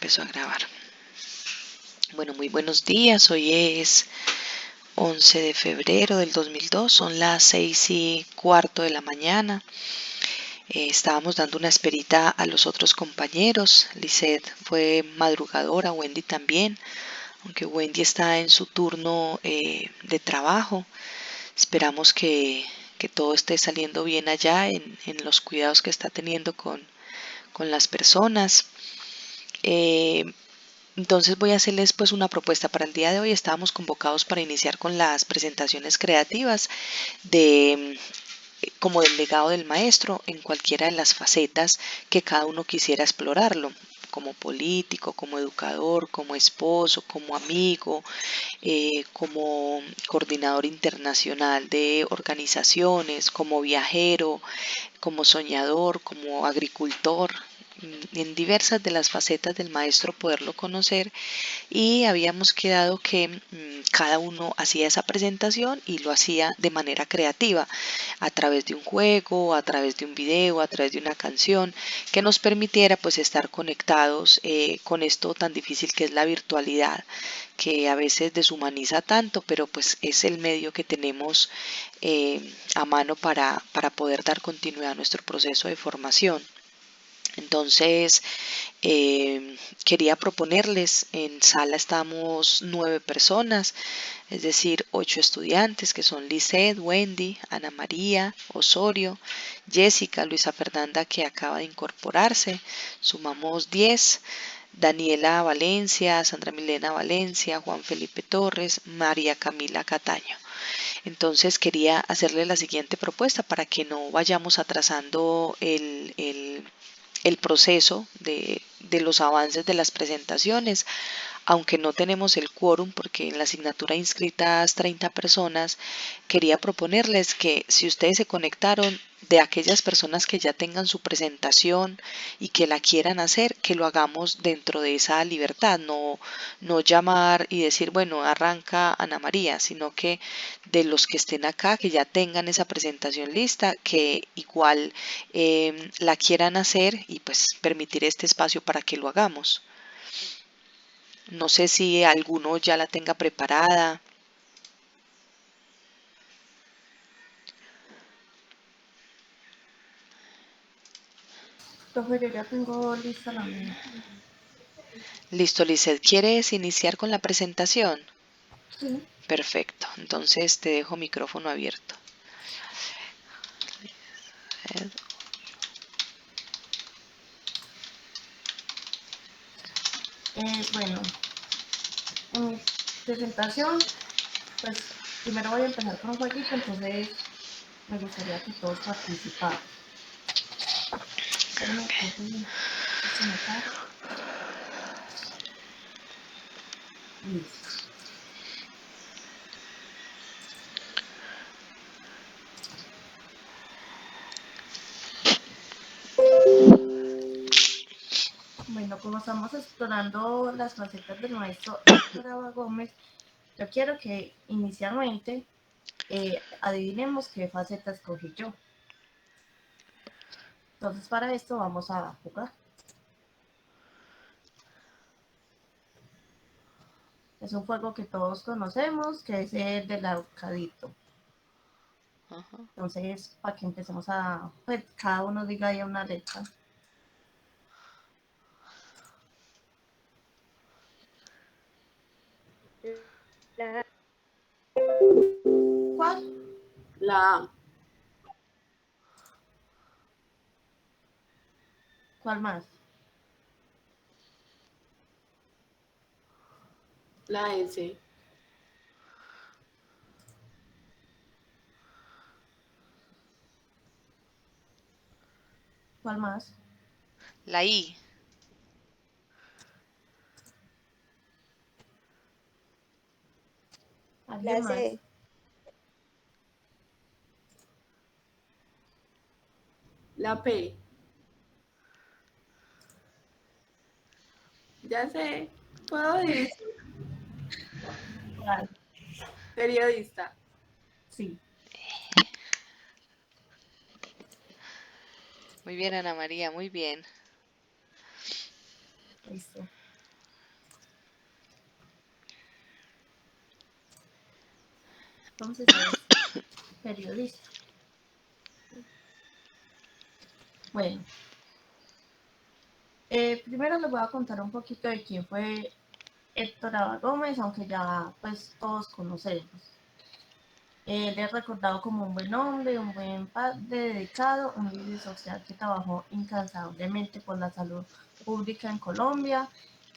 empezó a grabar. Bueno, muy buenos días. Hoy es 11 de febrero del 2002. Son las 6:15 de la mañana. Estábamos dando una esperita a los otros compañeros. Lisette fue madrugadora, Wendy también, aunque Wendy está en su turno de trabajo. Esperamos que todo esté saliendo bien allá en los cuidados que está teniendo con las personas. Entonces voy a hacerles pues una propuesta para el día de hoy. Estábamos convocados para iniciar con las presentaciones creativas de como del legado del maestro en cualquiera de las facetas que cada uno quisiera explorarlo, como político, como educador, como esposo, como amigo, como coordinador internacional de organizaciones, como viajero, como soñador, como agricultor, en diversas de las facetas del maestro poderlo conocer, y habíamos quedado que cada uno hacía esa presentación y lo hacía de manera creativa, a través de un juego, a través de un video, a través de una canción, que nos permitiera pues estar conectados con esto tan difícil que es la virtualidad, que a veces deshumaniza tanto, pero pues es el medio que tenemos a mano para poder dar continuidad a nuestro proceso de formación. Entonces, quería proponerles, en sala estamos 9 personas, es decir, 8 estudiantes que son Lisette, Wendy, Ana María, Osorio, Jessica, Luisa Fernanda que acaba de incorporarse, sumamos 10, Daniela Valencia, Sandra Milena Valencia, Juan Felipe Torres, María Camila Cataño. Entonces quería hacerle la siguiente propuesta para que no vayamos atrasando el proceso de los avances de las presentaciones, aunque no tenemos el quórum porque en la asignatura inscritas 30 personas. Quería proponerles que si ustedes se conectaron, de aquellas personas que ya tengan su presentación y que la quieran hacer, que lo hagamos dentro de esa libertad, no llamar y decir, bueno, arranca Ana María, sino que de los que estén acá, que ya tengan esa presentación lista, que igual la quieran hacer y pues permitir este espacio para que lo hagamos. No sé si alguno ya la tenga preparada. Profe, yo ya tengo lista la mía. Listo, Lizeth, ¿quieres iniciar con la presentación? Sí. Perfecto, entonces te dejo micrófono abierto. Bueno, en mi presentación, pues primero voy a empezar con un jueguito, entonces me gustaría que todos participaran. Espérenme, profe, esto me carga. Listo. Bueno, como estamos explorando las facetas del maestro Héctor Abba Gómez, yo quiero que inicialmente adivinemos qué faceta escogí yo. Entonces, para esto vamos a jugar. Es un juego que todos conocemos, que es el del ahorcadito. Ajá. Entonces, para que empecemos a, pues cada uno diga ahí una letra. La ¿Cuál? La A, ¿Cuál más? la S, ¿Cuál más? La I, ¿Alguien la más? C, la P. Ya sé, puedo decir ¿Cuál? periodista. Sí, muy bien Ana María, muy bien. listo. entonces es periodista. Bueno, primero les voy a contar un poquito de quién fue Héctor Abad Gómez, aunque ya pues todos conocemos. Él es recordado como un buen hombre, un buen padre dedicado, un líder social que trabajó incansablemente por la salud pública en Colombia.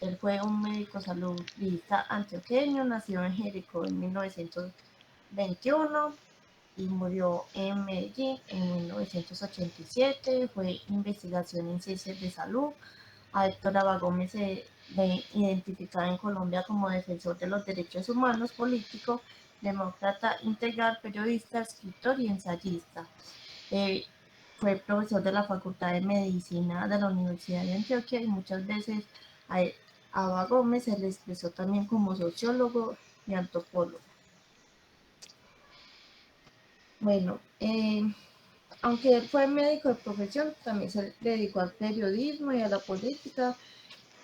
Él fue un médico saludista antioqueño, nacido en Jericó en 1921 y murió en Medellín en 1987. Fue investigación en ciencias de salud. A Héctor Abad Gómez se le identificaba en Colombia como defensor de los derechos humanos, político, demócrata integral, periodista, escritor y ensayista. Fue profesor de la Facultad de Medicina de la Universidad de Antioquia y muchas veces a Abad Gómez se le expresó también como sociólogo y antropólogo. Bueno, aunque él fue médico de profesión, también se dedicó al periodismo y a la política,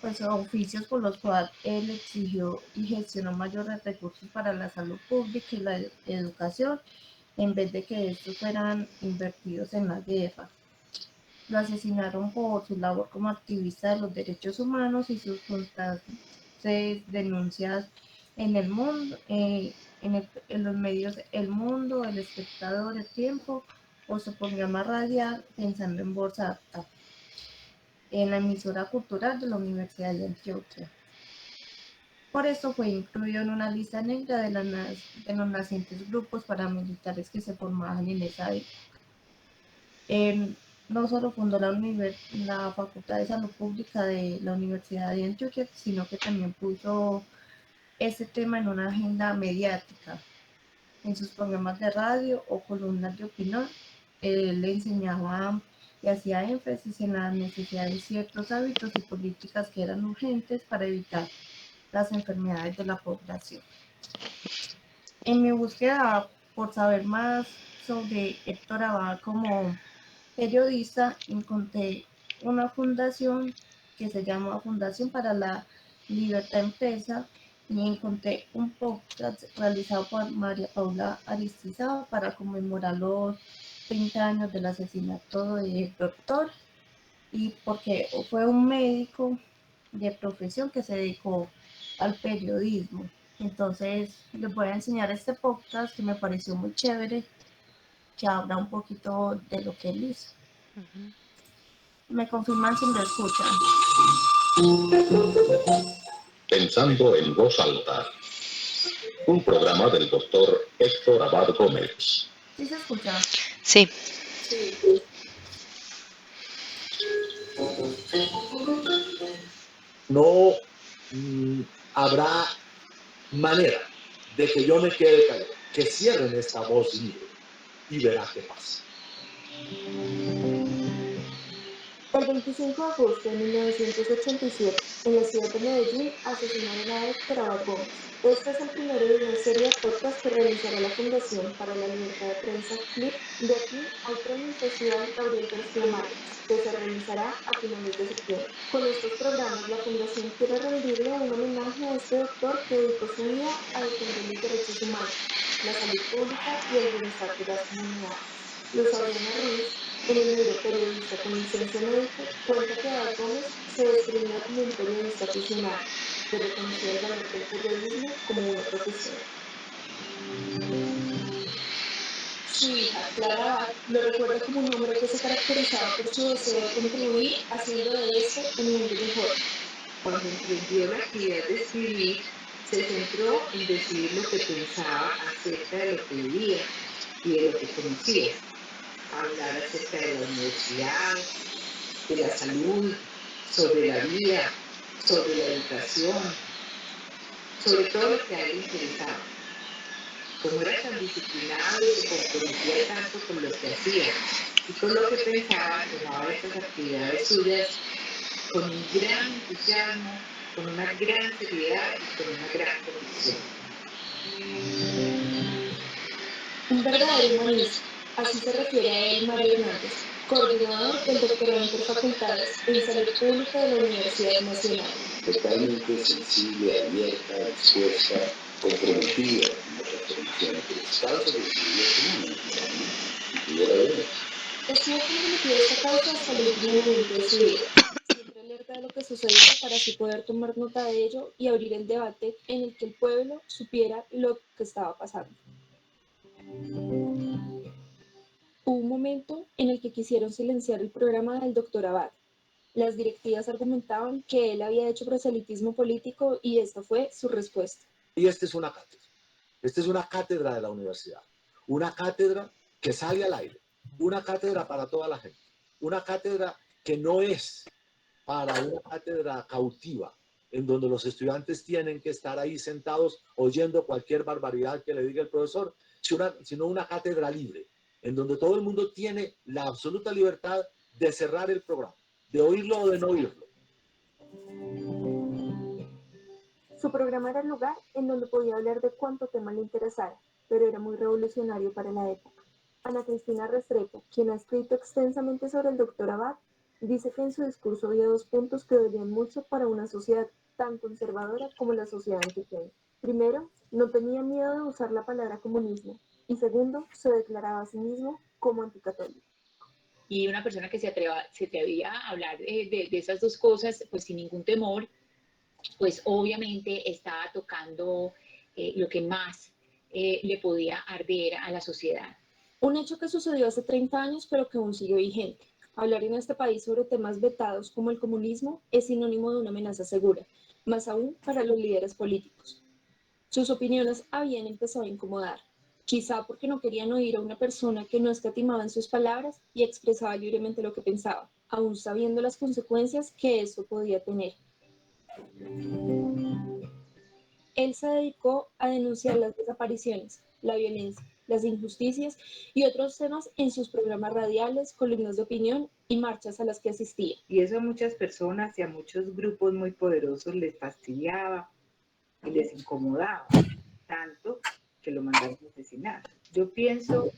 pues oficios por los cuales él exigió y gestionó mayores recursos para la salud pública y la educación, en vez de que estos fueran invertidos en la guerra. Lo asesinaron por su labor como activista de los derechos humanos y sus constantes denuncias en el mundo, en los medios El Mundo, El Espectador, El Tiempo o su programa radial Pensando en Voz Alta, en la emisora cultural de la Universidad de Antioquia. Por esto fue incluido en una lista negra de los nacientes grupos paramilitares que se formaban en esa época. No solo fundó la Facultad de Salud Pública de la Universidad de Antioquia, sino que también puso este tema en una agenda mediática. En sus programas de radio o columnas de opinión, él le enseñaba y hacía énfasis en la necesidad de ciertos hábitos y políticas que eran urgentes para evitar las enfermedades de la población. En mi búsqueda por saber más sobre Héctor Abad como periodista, encontré una fundación que se llama Fundación para la Libertad Empresa y encontré un podcast realizado por María Paula Aristizábal para conmemorar los 30 años del asesinato del doctor y porque fue un médico de profesión que se dedicó al periodismo. Entonces les voy a enseñar este podcast que me pareció muy chévere, que habla un poquito de lo que él hizo. Me confirman si me escuchan. Pensando en voz alta, un programa del doctor Héctor Abad Gómez. ¿Sí se escucha? Sí. Sí. No habrá manera de que yo me quede callado. Que cierren esta voz libre y verá qué pasa. El 25 de agosto de 1987, en la ciudad de Medellín, asesinaron a Héctor Abad Gómez. Este es el primero de una serie de podcasts que realizará la Fundación para la Libertad de Prensa, FLIP, de aquí al Premio Festival Gabriel García Márquez, que se realizará a finales de septiembre. Con estos programas, la Fundación quiere rendirle un homenaje a este doctor que dedicó su vida a defender los derechos humanos, la salud pública y el bienestar de las comunidades. Luz Adriana Ruiz, en el libro Periodista con licencia médica, cuenta que Abad Gómez se describía como un periodista aficionado, que reconocía el valor del periodismo como una profesión. Su hija, Clara Abad, lo recuerda como un hombre que se caracterizaba por su deseo de contribuir, haciendo de este un mundo mejor. Cuando emprendió la actividad de escribir, se centró en decir lo que pensaba acerca de lo que leía y de lo que conocía. Hablar acerca de la universidad, de la salud, sobre la vida, sobre la educación, sobre todo lo que a él le interesaba. Como era tan disciplinado y se comprometía tanto con lo que hacía y con lo que pensaba, tomaba estas actividades suyas con un gran entusiasmo, con una gran seriedad y con una gran convicción. Un verdadero humanista, así se refiere a él Mario Hernández, coordinador del doctorado interfacultades en salud pública de la Universidad Nacional. Totalmente sensible, abierta, dispuesta, comprometida, como condiciones escasas de estudio y tuviera bienes. Estuvo comprometida a esta causa hasta el último momento de su vida, siempre alerta de lo que sucedía para así poder tomar nota de ello y abrir el debate en el que el pueblo supiera lo que estaba pasando. Hubo un momento en el que quisieron silenciar el programa del Dr. Abad. Las directivas argumentaban que él había hecho proselitismo político y esta fue su respuesta. Y esta es una cátedra. Esta es una cátedra de la universidad. Una cátedra que sale al aire. Una cátedra para toda la gente. Una cátedra que no es para una cátedra cautiva, en donde los estudiantes tienen que estar ahí sentados oyendo cualquier barbaridad que le diga el profesor, sino una cátedra libre, en donde todo el mundo tiene la absoluta libertad de cerrar el programa, de oírlo o de no oírlo. Su programa era el lugar en donde podía hablar de cuánto tema le interesara, pero era muy revolucionario para la época. Ana Cristina Restrepo, quien ha escrito extensamente sobre el Dr. Abad, dice que en su discurso había 2 puntos que dolían mucho para una sociedad tan conservadora como la sociedad antioqueña. Primero, no tenía miedo de usar la palabra comunismo, y segundo, se declaraba a sí mismo como anticatólico. Y una persona que se atrevía a hablar de esas dos cosas, pues sin ningún temor, pues obviamente estaba tocando lo que más le podía arder a la sociedad. Un hecho que sucedió hace 30 años, pero que aún sigue vigente. Hablar en este país sobre temas vetados como el comunismo es sinónimo de una amenaza segura, más aún para los líderes políticos. Sus opiniones habían empezado a incomodar, quizá porque no querían oír a una persona que no escatimaba en sus palabras y expresaba libremente lo que pensaba, aún sabiendo las consecuencias que eso podía tener. Él se dedicó a denunciar las desapariciones, la violencia, las injusticias y otros temas en sus programas radiales, columnas de opinión y marchas a las que asistía. Y eso a muchas personas y a muchos grupos muy poderosos les fastidiaba y les incomodaba, tanto que lo mandaron a asesinar. Yo pienso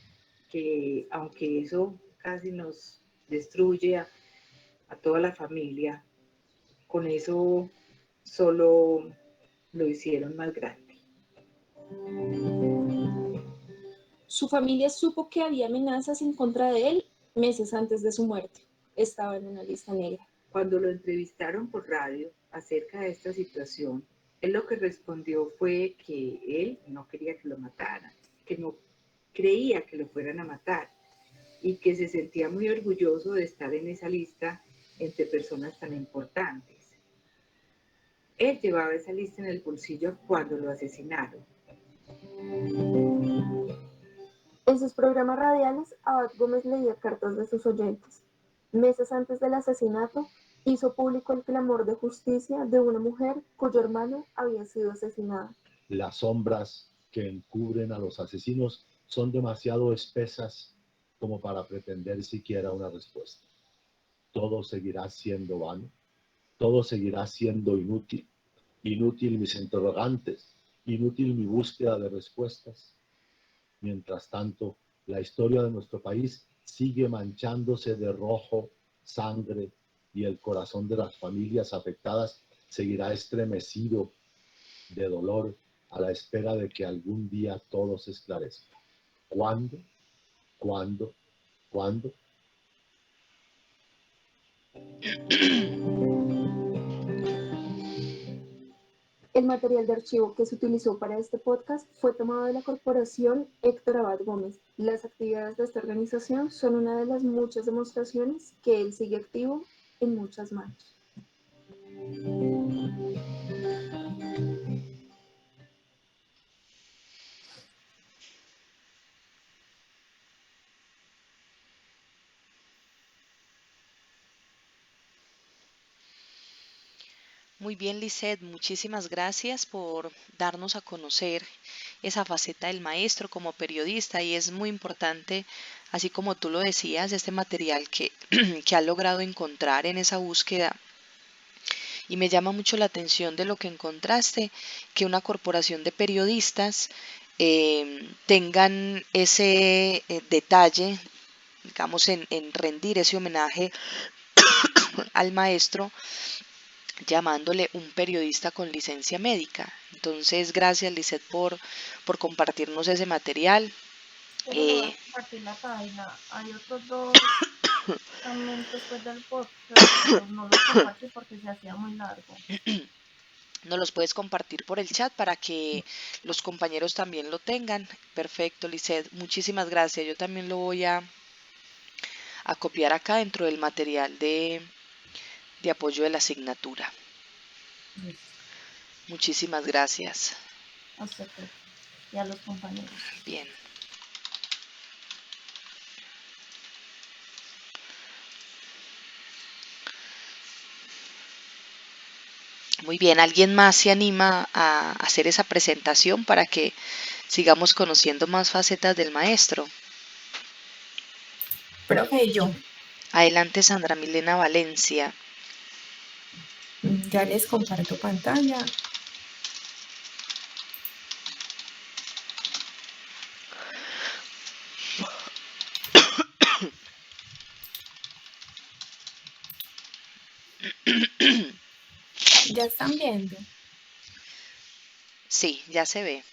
que aunque eso casi nos destruye a toda la familia, con eso solo lo hicieron más grande. Su familia supo que había amenazas en contra de él meses antes de su muerte. Estaba en una lista negra. Cuando lo entrevistaron por radio acerca de esta situación, él lo que respondió fue que él no quería que lo mataran, que no creía que lo fueran a matar y que se sentía muy orgulloso de estar en esa lista entre personas tan importantes. Él llevaba esa lista en el bolsillo cuando lo asesinaron. En sus programas radiales, Abad Gómez leía cartas de sus oyentes. Meses antes del asesinato, hizo público el clamor de justicia de una mujer cuyo hermano había sido asesinado. Las sombras que encubren a los asesinos son demasiado espesas como para pretender siquiera una respuesta. Todo seguirá siendo vano, todo seguirá siendo inútil, inútil mis interrogantes, inútil mi búsqueda de respuestas. Mientras tanto, la historia de nuestro país sigue manchándose de rojo, sangre, y el corazón de las familias afectadas seguirá estremecido de dolor a la espera de que algún día todo se esclarezca. ¿Cuándo? ¿Cuándo? ¿Cuándo? El material de archivo que se utilizó para este podcast fue tomado de la corporación Héctor Abad Gómez. Las actividades de esta organización son una de las muchas demostraciones que él sigue activo en muchas manos. Muy bien, Lisette, muchísimas gracias por darnos a conocer esa faceta del maestro como periodista y es muy importante, así como tú lo decías, este material que ha logrado encontrar en esa búsqueda. Y me llama mucho la atención de lo que encontraste, que una corporación de periodistas tengan ese detalle, digamos, en rendir ese homenaje al maestro llamándole un periodista con licencia médica. Entonces, gracias Lisette por compartirnos ese material. Yo le voy a compartir la página. Hay otros dos segmentos pues, del podcast, pero no los compartí porque se hacía muy largo. Nos los puedes compartir por el chat para que los compañeros también lo tengan. Perfecto, Lisette. Muchísimas gracias. Yo también lo voy a copiar acá dentro del material de apoyo de la asignatura. Muchísimas gracias. A usted pues, y a los compañeros. Bien. Muy bien, ¿alguien más se anima a hacer esa presentación para que sigamos conociendo más facetas del maestro? Profe, yo Adelante, Sandra Milena Valencia. ya les comparto pantalla. ¿Ya están viendo? Sí, ya se ve.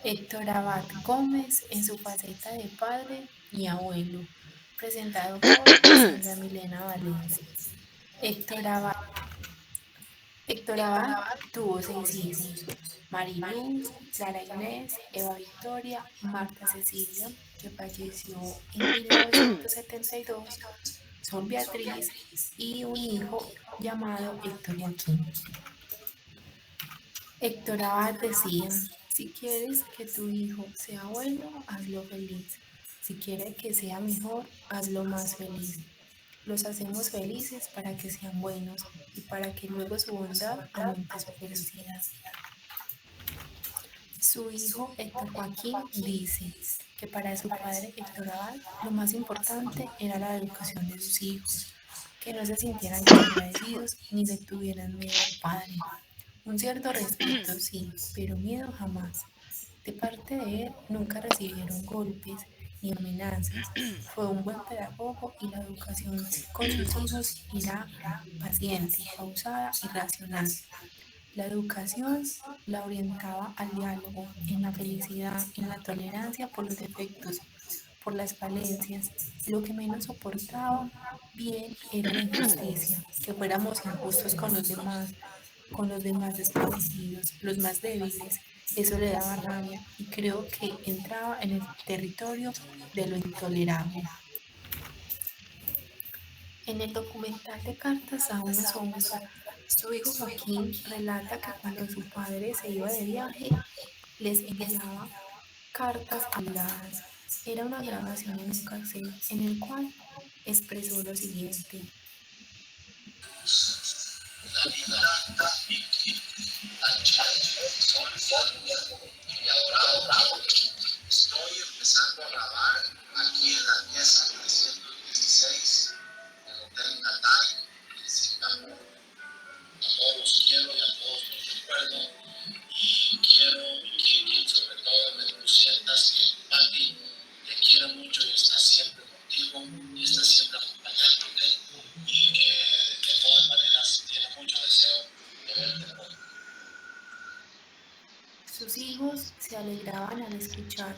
Héctor Abad Gómez en su faceta de padre y abuelo, presentado por Sandra Milena Valencia. Héctor Abad tuvo 6 hijos: Mariluz, Clara Inés, Eva Victoria y Marta Cecilia, que falleció en 1972, Sol Beatriz y un hijo llamado Héctor Joaquín. Héctor Abad decía: si quieres que tu hijo sea bueno, hazlo feliz. Si quieres que sea mejor, hazlo más feliz. Los hacemos felices para que sean buenos y para que luego su bondad aumente su felicidad. Su hijo Héctor Joaquín dice que para su padre Héctor Abad lo más importante era la educación de sus hijos, que no se sintieran desagradecidos ni le tuvieran miedo al padre. Un cierto respeto sí, pero miedo jamás. De parte de él nunca recibieron golpes ni amenazas. Fue un buen pedagogo y la educación con sus hijos era paciente, pausada y racional. La educación la orientaba al diálogo, en la felicidad, en la tolerancia por los defectos, por las falencias. Lo que menos soportaba bien era la injusticia, que fuéramos injustos con los demás desprotegidos, los más débiles. Eso le daba rabia y creo que entraba en el territorio de lo intolerable. En el documental de Cartas a una sombra, su hijo Joaquín relata que cuando su padre se iba de viaje, les enviaba cartas habladas. Era una grabación en un cassette en el cual expresó lo siguiente: estoy empezando a grabar aquí en la pieza 316 del Hotel Natal en Singapur. A todos los quiero y a todos los recuerdo, y quiero que sobre todo me sientas que Pati te quiere mucho y está siempre contigo y está siempre acompañándote, y que de todas maneras tiene mucho deseo de verte de vuelta. Sus hijos se alegraban al escuchar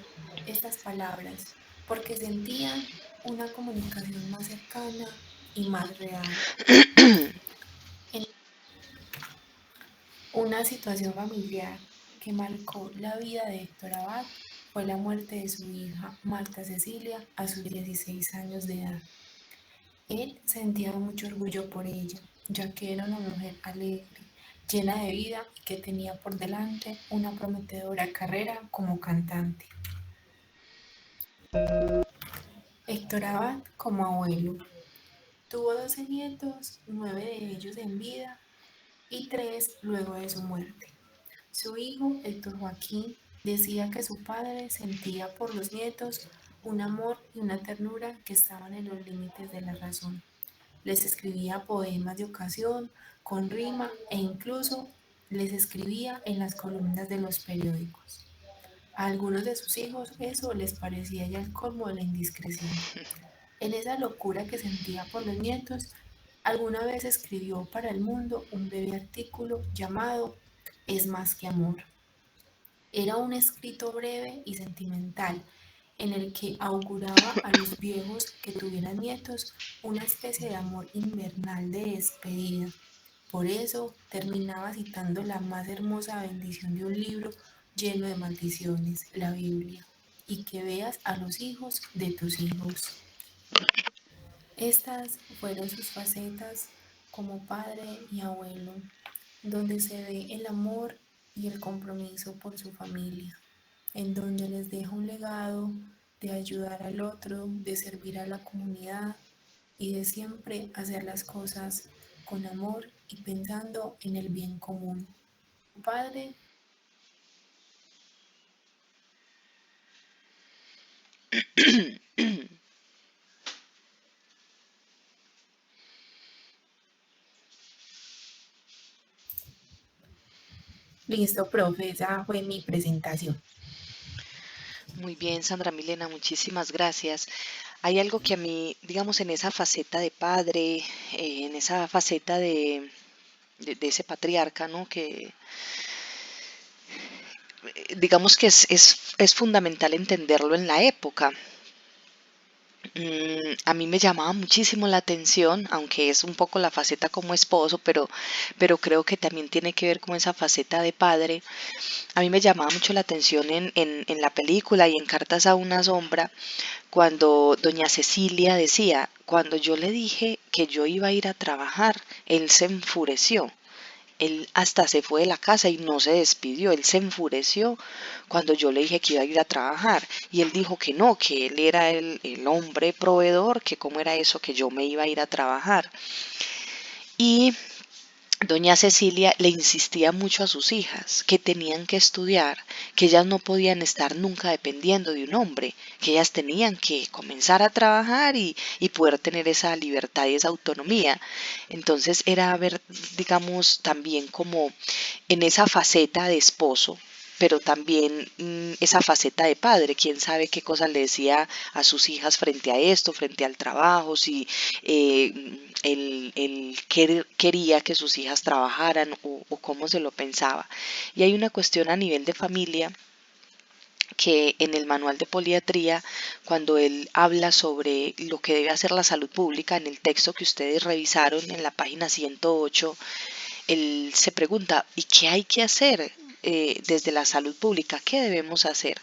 estas palabras porque sentían una comunicación más cercana y más real. En una situación familiar que marcó la vida de Héctor Abad fue la muerte de su hija Marta Cecilia a sus 16 años de edad. Él sentía mucho orgullo por ella, ya que era una mujer alegre, llena de vida y que tenía por delante una prometedora carrera como cantante. Héctor Abad como abuelo. Tuvo 12 nietos, 9 de ellos en vida y 3 luego de su muerte. Su hijo, Héctor Joaquín, decía que su padre sentía por los nietos un amor y una ternura que estaban en los límites de la razón. Les escribía poemas de ocasión, con rima, e incluso les escribía en las columnas de los periódicos. A algunos de sus hijos eso les parecía ya el colmo de la indiscreción. En esa locura que sentía por los nietos, Alguna vez escribió para El Mundo un breve artículo llamado Es más que amor. Era un escrito breve y sentimental en el que auguraba a los viejos que tuvieran nietos una especie de amor invernal de despedida. Por eso terminaba citando la más hermosa bendición de un libro lleno de maldiciones, la Biblia, y que veas a los hijos de tus hijos. Estas fueron sus facetas como padre y abuelo, donde se ve el amor y el compromiso por su familia, en donde les deja un legado de ayudar al otro, de servir a la comunidad y de siempre hacer las cosas con amor y pensando en el bien común. Padre, listo, profe, esa fue mi presentación. Muy bien, Sandra Milena, muchísimas gracias. Hay algo que a mí, digamos, en esa faceta de padre, en esa faceta de ese patriarca, ¿no? Que digamos que es fundamental entenderlo en la época. A mí me llamaba muchísimo la atención, aunque es un poco la faceta como esposo, pero creo que también tiene que ver con esa faceta de padre. A mí me llamaba mucho la atención en la película y en Cartas a una sombra, cuando doña Cecilia decía, cuando yo le dije que yo iba a ir a trabajar, él se enfureció. Él hasta se fue de la casa y no se despidió. Él se enfureció cuando yo le dije que iba a ir a trabajar. Y él dijo que no, que él era el hombre proveedor, que cómo era eso, que yo me iba a ir a trabajar. Y doña Cecilia le insistía mucho a sus hijas que tenían que estudiar, que ellas no podían estar nunca dependiendo de un hombre, que ellas tenían que comenzar a trabajar y poder tener esa libertad y esa autonomía. Entonces era ver, digamos, también como en esa faceta de esposo, pero también esa faceta de padre, quién sabe qué cosas le decía a sus hijas frente a esto, frente al trabajo, si él quería que sus hijas trabajaran o cómo se lo pensaba. Y hay una cuestión a nivel de familia que en el manual de poliatría, cuando él habla sobre lo que debe hacer la salud pública, en el texto que ustedes revisaron en la página 108, él se pregunta, ¿y qué hay que hacer desde la salud pública? ¿Qué debemos hacer?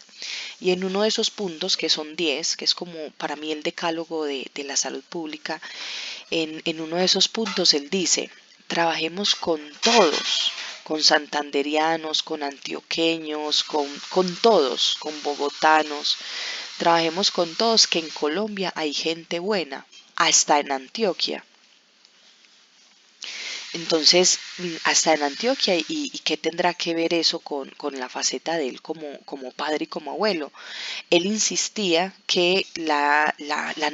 Y en uno de esos puntos, que son 10, que es como para mí el decálogo de la salud pública, en uno de esos puntos él dice, trabajemos con todos, con santanderianos, con antioqueños, con todos, con bogotanos, trabajemos con todos, que en Colombia hay gente buena, hasta en Antioquia. Entonces, hasta en Antioquia, ¿y qué tendrá que ver eso con la faceta de él como padre y como abuelo? Él insistía que la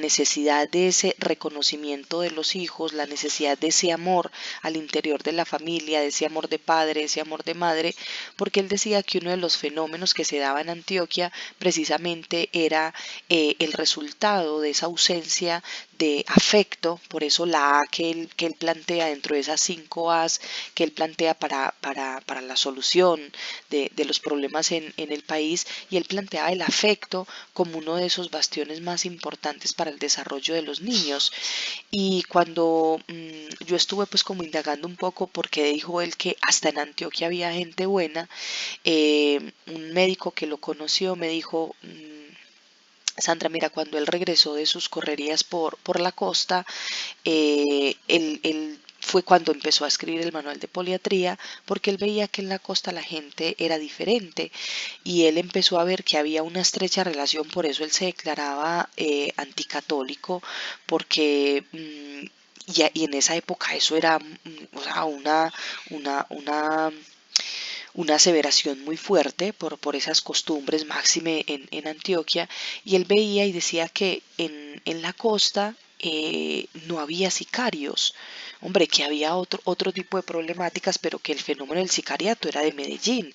necesidad de ese reconocimiento de los hijos, la necesidad de ese amor al interior de la familia, de ese amor de padre, ese amor de madre, porque él decía que uno de los fenómenos que se daba en Antioquia precisamente era el resultado de esa ausencia de afecto, por eso la A que él plantea dentro de esas 5 A's que él plantea para la solución de los problemas en el país, y él planteaba el afecto como uno de esos bastiones más importantes para el desarrollo de los niños. Y cuando yo estuve pues como indagando un poco porque dijo él que hasta en Antioquia había gente buena, un médico que lo conoció me dijo, Sandra, mira, cuando él regresó de sus correrías por la costa, él fue cuando empezó a escribir el manual de poliatría, porque él veía que en la costa la gente era diferente y él empezó a ver que había una estrecha relación, por eso él se declaraba anticatólico, porque y en esa época eso era o sea, una aseveración muy fuerte por esas costumbres máxime en Antioquia, y él veía y decía que en la costa no había sicarios, hombre, que había otro tipo de problemáticas, pero que el fenómeno del sicariato era de Medellín.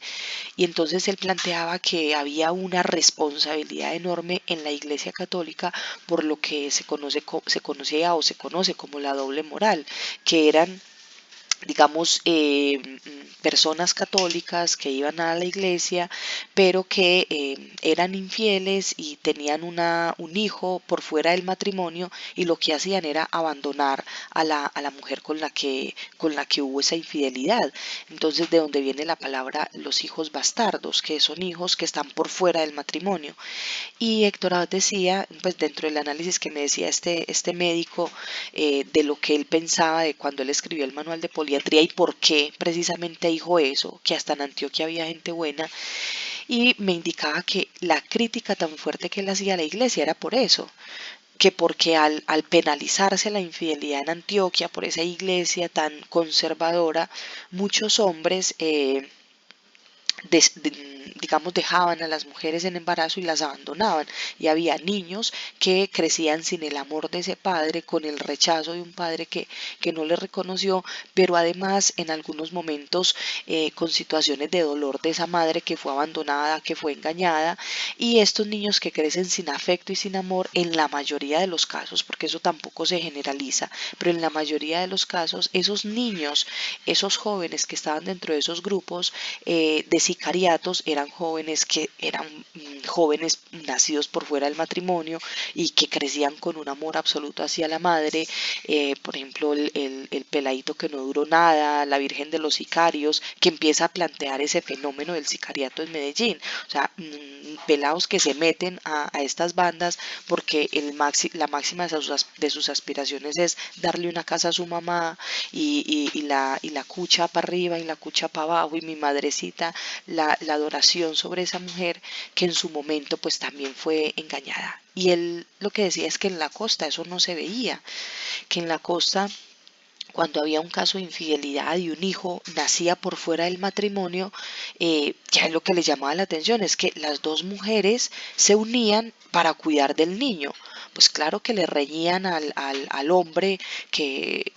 Y entonces él planteaba que había una responsabilidad enorme en la Iglesia Católica por lo que se conocía o se conoce como la doble moral, que eran, digamos, personas católicas que iban a la iglesia, pero que eran infieles y tenían un hijo por fuera del matrimonio, y lo que hacían era abandonar a la mujer con la que hubo esa infidelidad. Entonces, de donde viene la palabra los hijos bastardos, que son hijos que están por fuera del matrimonio. Y Héctor Abad decía, pues dentro del análisis que me decía este médico, de lo que él pensaba de cuando él escribió el manual de poliatría y por qué precisamente dijo eso, que hasta en Antioquia había gente buena, y me indicaba que la crítica tan fuerte que él hacía a la iglesia era por eso, que porque al penalizarse la infidelidad en Antioquia por esa iglesia tan conservadora, muchos hombres digamos, dejaban a las mujeres en embarazo y las abandonaban, y había niños que crecían sin el amor de ese padre, con el rechazo de un padre que no les reconoció, pero además en algunos momentos con situaciones de dolor de esa madre que fue abandonada, que fue engañada, y estos niños que crecen sin afecto y sin amor, en la mayoría de los casos, porque eso tampoco se generaliza, pero en la mayoría de los casos, esos niños, esos jóvenes que estaban dentro de esos grupos de sicariatos, eran jóvenes que eran jóvenes nacidos por fuera del matrimonio y que crecían con un amor absoluto hacia la madre. Por ejemplo, el peladito que no duró nada, la Virgen de los Sicarios, que empieza a plantear ese fenómeno del sicariato en Medellín. O sea, pelados que se meten a estas bandas porque la máxima de sus aspiraciones es darle una casa a su mamá, y la cucha para arriba y la cucha para abajo, y mi madrecita, la adoración sobre esa mujer que en su momento pues también fue engañada. Y él lo que decía es que en la costa eso no se veía, que en la costa, cuando había un caso de infidelidad y un hijo nacía por fuera del matrimonio, ya lo que le llamaba la atención es que las dos mujeres se unían para cuidar del niño. Pues claro que le reñían al hombre que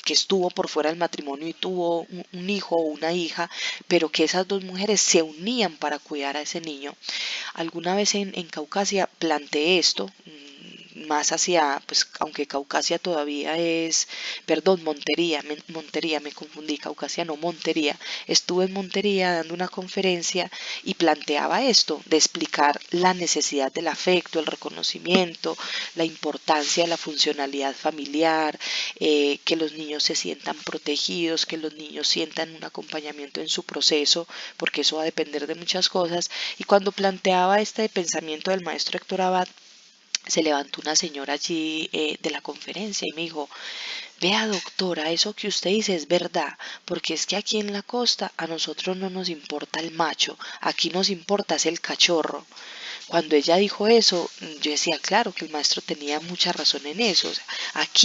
estuvo por fuera del matrimonio y tuvo un hijo o una hija, pero que esas dos mujeres se unían para cuidar a ese niño. Alguna vez en Caucasia planteé esto, más hacia, pues aunque Caucasia todavía es, perdón, Montería, me confundí, Caucasia no, Montería. Estuve en Montería dando una conferencia y planteaba esto, de explicar la necesidad del afecto, el reconocimiento, la importancia de la funcionalidad familiar, que los niños se sientan protegidos, que los niños sientan un acompañamiento en su proceso, porque eso va a depender de muchas cosas. Y cuando planteaba este pensamiento del maestro Héctor Abad, se levantó una señora allí de la conferencia y me dijo: vea, doctora, eso que usted dice es verdad, porque es que aquí en la costa a nosotros no nos importa el macho, aquí nos importa es el cachorro. Cuando ella dijo eso, yo decía, claro que el maestro tenía mucha razón en eso. O sea,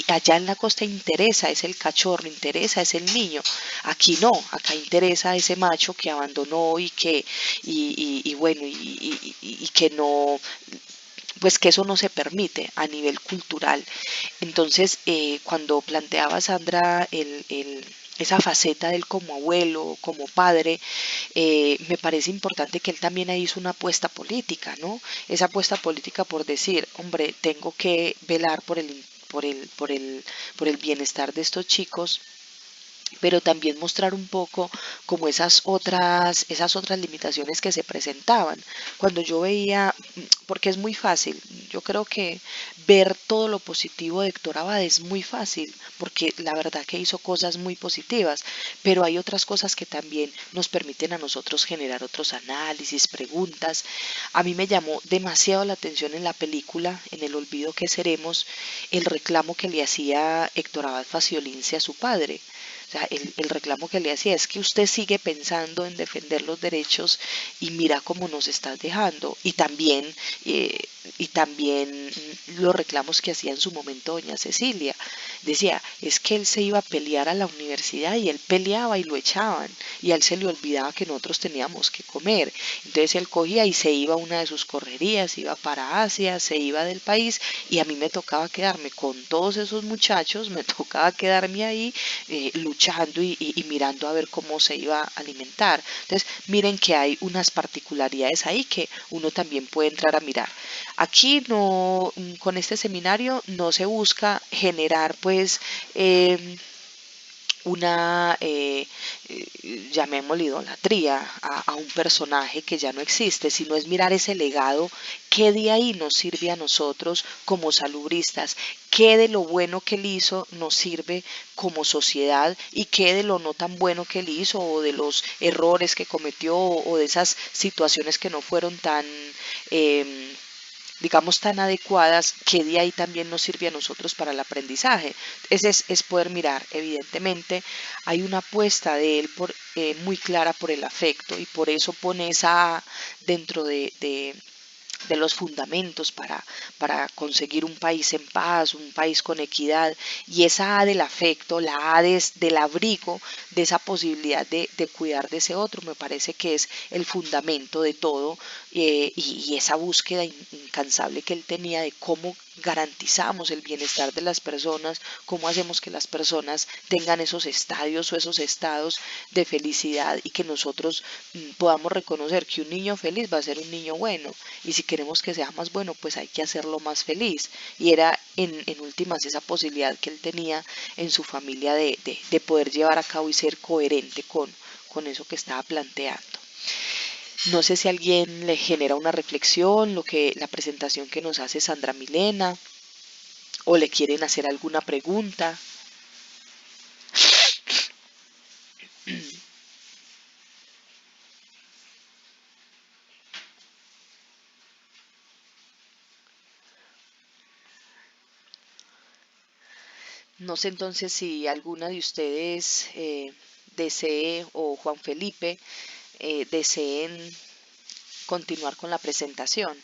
allá en la costa interesa es el cachorro, interesa es el niño. Aquí no, acá interesa ese macho que abandonó y bueno, y que no, pues que eso no se permite a nivel cultural. Entonces, cuando planteaba Sandra esa faceta de él como abuelo, como padre, me parece importante que él también ahí hizo una apuesta política, ¿no? Esa apuesta política por decir, hombre, tengo que velar por el bienestar de estos chicos, pero también mostrar un poco como esas otras limitaciones que se presentaban. Cuando yo veía, porque es muy fácil, yo creo que ver todo lo positivo de Héctor Abad es muy fácil, porque la verdad que hizo cosas muy positivas, pero hay otras cosas que también nos permiten a nosotros generar otros análisis, preguntas. A mí me llamó demasiado la atención en la película, en El olvido que seremos, el reclamo que le hacía Héctor Abad Faciolince a su padre. O sea, el reclamo que le hacía es que usted sigue pensando en defender los derechos y mira cómo nos estás dejando. Y también los reclamos que hacía en su momento doña Cecilia, decía, es que él se iba a pelear a la universidad y él peleaba y lo echaban y a él se le olvidaba que nosotros teníamos que comer. Entonces él cogía y se iba a una de sus correrías, iba para Asia, se iba del país y a mí me tocaba quedarme con todos esos muchachos, me tocaba quedarme ahí luchando y mirando a ver cómo se iba a alimentar. Entonces miren que hay unas particularidades ahí que uno también puede entrar a mirar. Aquí no, con este seminario no se busca generar pues una, llamémosle idolatría a un personaje que ya no existe, sino es mirar ese legado, qué de ahí nos sirve a nosotros como salubristas, qué de lo bueno que él hizo nos sirve como sociedad y qué de lo no tan bueno que él hizo o de los errores que cometió o de esas situaciones que no fueron tan digamos, tan adecuadas, que de ahí también nos sirve a nosotros para el aprendizaje. Ese es poder mirar, evidentemente, hay una apuesta de él muy clara por el afecto y por eso pone esa A dentro de los fundamentos para conseguir un país en paz, un país con equidad, y esa A del afecto, la A del abrigo, de esa posibilidad de cuidar de ese otro, me parece que es el fundamento de todo, y esa búsqueda incansable que él tenía de cómo garantizamos el bienestar de las personas, cómo hacemos que las personas tengan esos estadios o esos estados de felicidad y que nosotros podamos reconocer que un niño feliz va a ser un niño bueno y si queremos que sea más bueno pues hay que hacerlo más feliz y era en últimas esa posibilidad que él tenía en su familia de poder llevar a cabo y ser coherente con eso que estaba planteando. No sé si a alguien le genera una reflexión, la presentación que nos hace Sandra Milena, o le quieren hacer alguna pregunta. No sé entonces si alguna de ustedes desee o Juan Felipe deseen continuar con la presentación.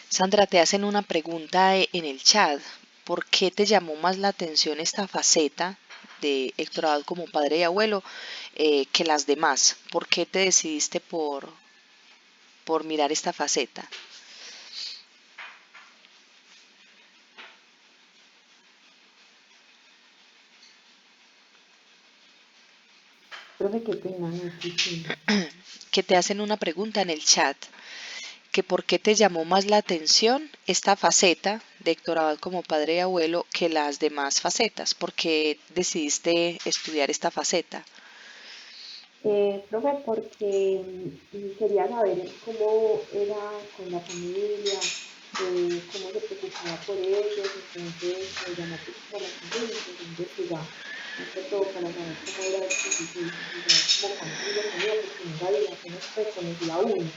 Sandra, te hacen una pregunta en el chat. ¿Por qué te llamó más la atención esta faceta de Héctor Abad como padre y abuelo que las demás? ¿Por qué te decidiste por mirar esta faceta? Profe, qué pena, no escuché. Que te hacen una pregunta en el chat. Que por qué te llamó más la atención esta faceta de Héctor Abad como padre y abuelo que las demás facetas. ¿Por qué decidiste estudiar esta faceta? Profe, porque quería saber cómo era con la familia, cómo se preocupaba por ellos, entonces me llamó pues como la atención y empecé a investigar, más que todo para saber cómo era él con sus hijos y saber cómo cuántos hijos tenía, porque no sabía, apenas pues conocía uno,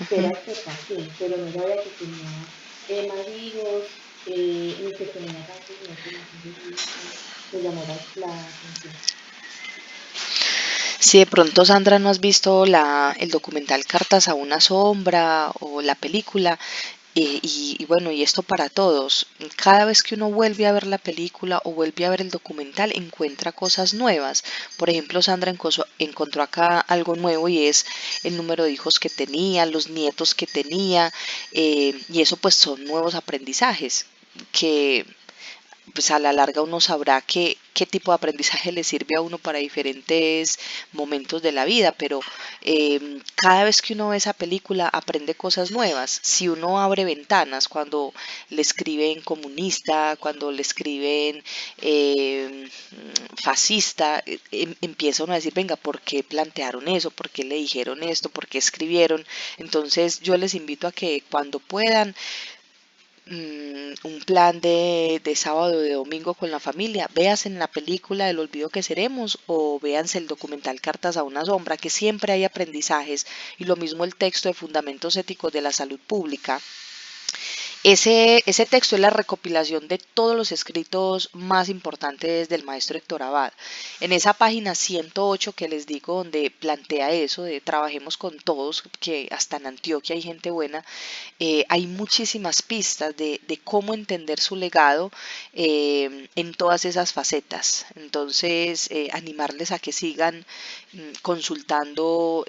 que era Héctor Joaquín, pero no sabía que tenía más hijos, ni que tenía tantos nietos, entonces sí me llamó la atención. Si de pronto, Sandra, no has visto el documental Cartas a una sombra o la película, bueno, y esto para todos, cada vez que uno vuelve a ver la película o vuelve a ver el documental, encuentra cosas nuevas. Por ejemplo, Sandra encontró acá algo nuevo y es el número de hijos que tenía, los nietos que tenía, y eso pues son nuevos aprendizajes que pues a la larga uno sabrá qué tipo de aprendizaje le sirve a uno para diferentes momentos de la vida, pero cada vez que uno ve esa película aprende cosas nuevas. Si uno abre ventanas, cuando le escriben comunista, cuando le escriben fascista, empieza uno a decir, venga, ¿por qué plantearon eso? ¿Por qué le dijeron esto? ¿Por qué escribieron? Entonces yo les invito a que cuando puedan, un plan de sábado o de domingo con la familia, véanse en la película El olvido que seremos o véanse el documental Cartas a una sombra, que siempre hay aprendizajes, y lo mismo el texto de Fundamentos Éticos de la Salud Pública. Ese texto es la recopilación de todos los escritos más importantes del maestro Héctor Abad. En esa página 108 que les digo, donde plantea eso de trabajemos con todos, que hasta en Antioquia hay gente buena, hay muchísimas pistas de cómo entender su legado en todas esas facetas. Entonces, animarles a que sigan consultando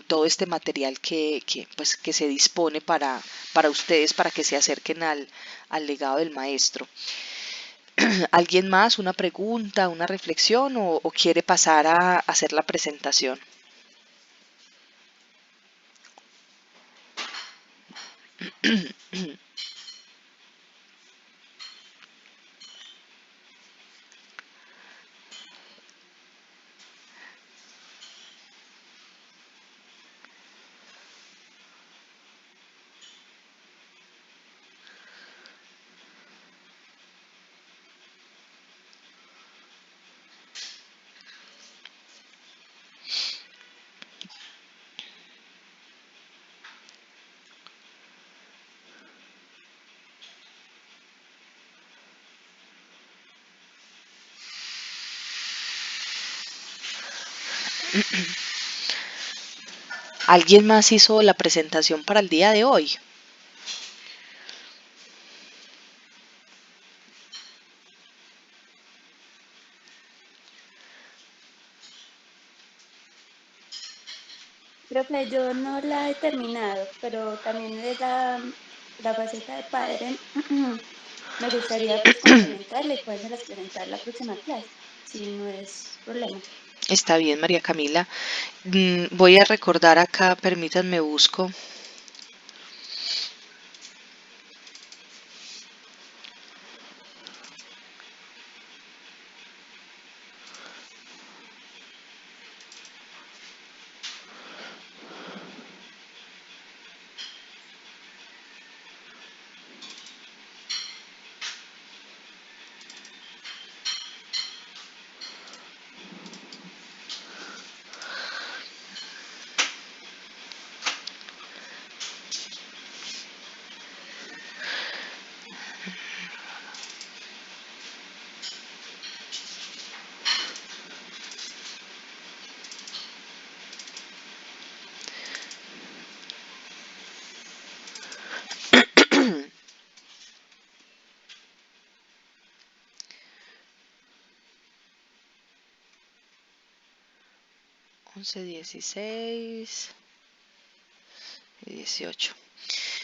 todo este material pues, que se dispone para ustedes, para que se acerquen al legado del maestro. ¿Alguien más? ¿Una pregunta, una reflexión o quiere pasar a hacer la presentación? ¿Alguien más hizo la presentación para el día de hoy? Profe, yo no la he terminado, pero también es la faceta de padre. Me gustaría pues complementarla y podérselas presentar la próxima clase, si no es problema. Está bien, María Camila. Voy a recordar acá, permítanme busco. (11, 16 y 18).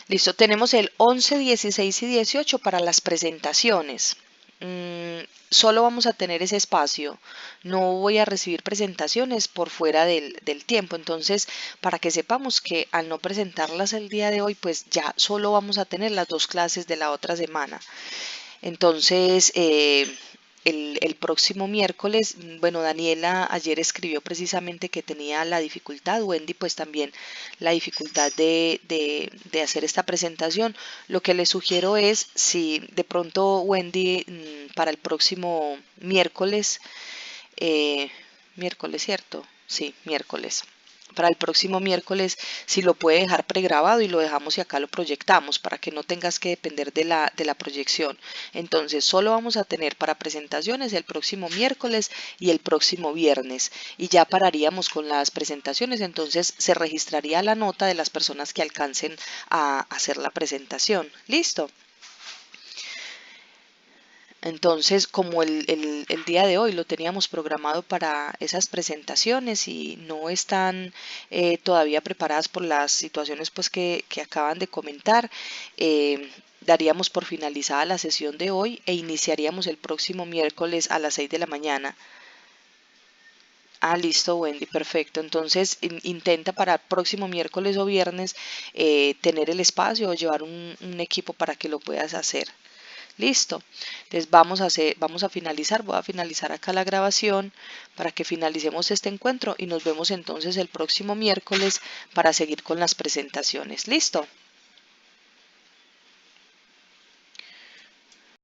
Listo, tenemos el 11, 16 y 18 para las presentaciones. Solo vamos a tener ese espacio, no voy a recibir presentaciones por fuera del tiempo, entonces para que sepamos que al no presentarlas el día de hoy, pues ya solo vamos a tener las 2 clases de la otra semana. Entonces, el próximo miércoles, bueno, Daniela ayer escribió precisamente que tenía la dificultad, Wendy pues también la dificultad de hacer esta presentación. Lo que les sugiero es, si de pronto Wendy para el próximo miércoles, miércoles, ¿cierto? Sí, miércoles. Para el próximo miércoles, si lo puede dejar pregrabado y lo dejamos y acá lo proyectamos para que no tengas que depender de la proyección. Entonces, solo vamos a tener para presentaciones el próximo miércoles y el próximo viernes. Y ya pararíamos con las presentaciones, entonces se registraría la nota de las personas que alcancen a hacer la presentación. ¿Listo? Entonces, como el día de hoy lo teníamos programado para esas presentaciones y no están todavía preparadas por las situaciones pues que acaban de comentar, daríamos por finalizada la sesión de hoy e iniciaríamos el próximo miércoles a las 6 de la mañana. Ah, listo, Wendy, perfecto. Entonces, intenta para el próximo miércoles o viernes tener el espacio o llevar un equipo para que lo puedas hacer. Listo. Entonces vamos a finalizar, voy a finalizar acá la grabación para que finalicemos este encuentro y nos vemos entonces el próximo miércoles para seguir con las presentaciones. Listo.